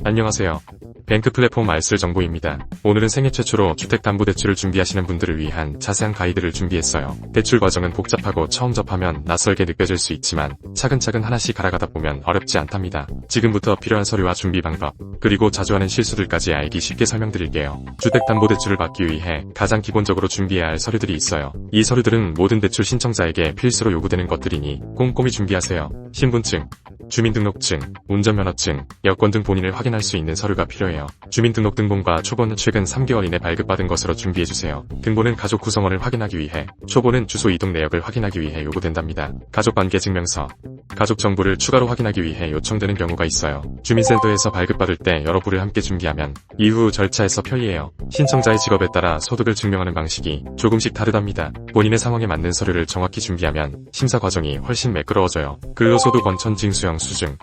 안녕하세요. 뱅크 플랫폼 알쓸 정보입니다. 오늘은 생애 최초로 주택담보대출을 준비하시는 분들을 위한 자세한 가이드를 준비했어요. 대출 과정은 복잡하고 처음 접하면 낯설게 느껴질 수 있지만 차근차근 하나씩 알아가다 보면 어렵지 않답니다. 지금부터 필요한 서류와 준비 방법, 그리고 자주 하는 실수들까지 알기 쉽게 설명드릴게요. 주택담보대출을 받기 위해 가장 기본적으로 준비해야 할 서류들이 있어요. 이 서류들은 모든 대출 신청자에게 필수로 요구되는 것들이니 꼼꼼히 준비하세요. 신분증, 주민등록증, 운전면허증, 여권 등 본인을 확인할 수 있는 서류가 필요해요. 주민등록등본과 초보는 최근 3개월 이내 발급받은 것으로 준비해주세요. 등본은 가족 구성원을 확인하기 위해, 초보는 주소 이동 내역을 확인하기 위해 요구된답니다. 가족관계증명서, 가족 정보를 추가로 확인하기 위해 요청되는 경우가 있어요. 주민센터에서 발급받을 때 여러 부를 함께 준비하면 이후 절차에서 편리해요. 신청자의 직업에 따라 소득을 증명하는 방식이 조금씩 다르답니다. 본인의 상황에 맞는 서류를 정확히 준비하면 심사 과정이 훨씬 매끄러워져요. 근로소득 원천 징수형 수증,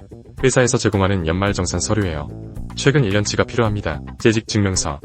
회사에서 제공하는 연말정산 서류예요. 최근 1년치가 필요합니다. 재직증명서,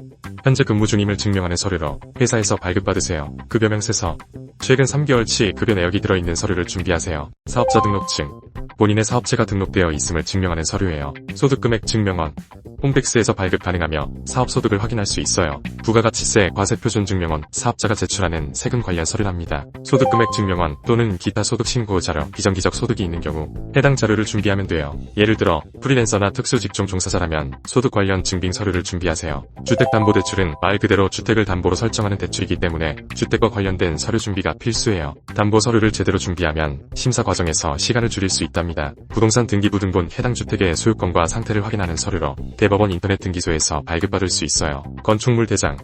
현재 근무 중임을 증명하는 서류로 회사에서 발급받으세요. 급여명세서, 최근 3개월치 급여 내역이 들어있는 서류를 준비하세요. 사업자 등록증, 본인의 사업체가 등록되어 있음을 증명하는 서류예요. 소득금액 증명원, 홈택스에서 발급 가능하며 사업소득을 확인할 수 있어요. 부가가치세 과세표준증명원, 사업자가 제출하는 세금 관련 서류랍니다. 소득금액 증명원 또는 기타 소득 신고 자료, 비정기적 소득이 있는 경우 해당 자료를 준비하면 돼요. 예를 들어 프리랜서나 특수직종 종사자라면 소득 관련 증빙 서류를 준비하세요. 주택담보대출은 말 그대로 주택을 담보로 설정하는 대출이기 때문에 주택과 관련된 서류 준비가 필수예요. 담보 서류를 제대로 준비하면 심사 과정에서 시간을 줄일 수 있답니다. 부동산 등기부 등본, 해당 주택의 소유권과 상태를 확인하는 서류로 대법원 인터넷 등기소에서 발급받을 수 있어요. 건축물 대장,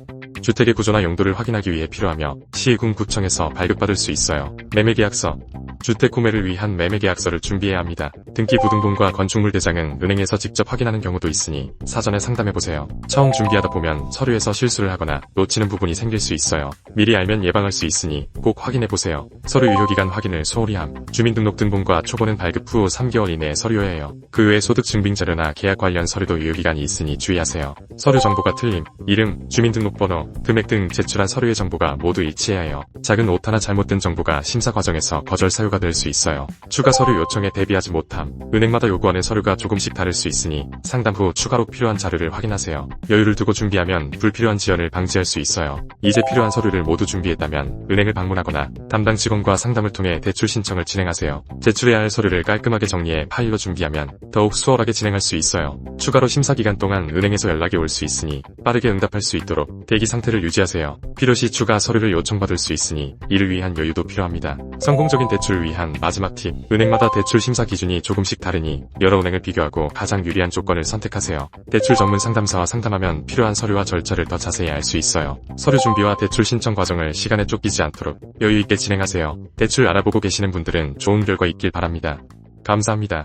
주택의 구조나 용도를 확인하기 위해 필요하며 시, 군, 구청에서 발급받을 수 있어요. 매매계약서, 주택 구매를 위한 매매계약서를 준비해야 합니다. 등기부등본과 건축물 대장은 은행에서 직접 확인하는 경우도 있으니 사전에 상담해보세요. 처음 준비하다 보면 서류에서 실수를 하거나 놓치는 부분이 생길 수 있어요. 미리 알면 예방할 수 있으니 꼭 확인해보세요. 서류 유효기간 확인을 소홀히 함. 주민등록등본과 초보는 발급 후 3개월 이내에 서류여야 해요. 그 외 소득증빙자료나 계약 관련 서류도 유효기간이 있으니 주의하세요. 서류 정보가 틀림, 이름, 주민등록번호, 금액 등 제출한 서류의 정보가 모두 일치해야 해요. 작은 오타나 잘못된 정보가 심사 과정에서 거절 사유가 될 수 있어요. 추가 서류 요청에 대비하지 못함, 은행마다 요구하는 서류가 조금씩 다를 수 있으니 상담 후 추가로 필요한 자료를 확인하세요. 여유를 두고 준비하면 불필요한 지연을 방지할 수 있어요. 이제 필요한 서류를 모두 준비했다면 은행을 방문하거나 담당 직원과 상담을 통해 대출 신청을 진행하세요. 제출해야 할 서류를 깔끔하게 정리해 파일로 준비하면 더욱 수월하게 진행할 수 있어요. 추가로 심사 기간 동안 은행에서 연락이 올 수 있으니 빠르게 응답할 수 있도록 대기 상태를 유지하세요. 필요시 추가 서류를 요청받을 수 있으니 이를 위한 여유도 필요합니다. 성공적인 대출을 위한 마지막 팁, 은행마다 대출 심사 기준이 조금씩 다르니 여러 은행을 비교하고 가장 유리한 조건을 선택하세요. 대출 전문 상담사와 상담하면 필요한 서류와 절차를 더 자세히 알 수 있어요. 서류 준비와 대출 신청 과정을 시간에 쫓기지 않도록 여유 있게 진행하세요. 대출 알아보고 계시는 분들은 좋은 결과 있길 바랍니다. 감사합니다.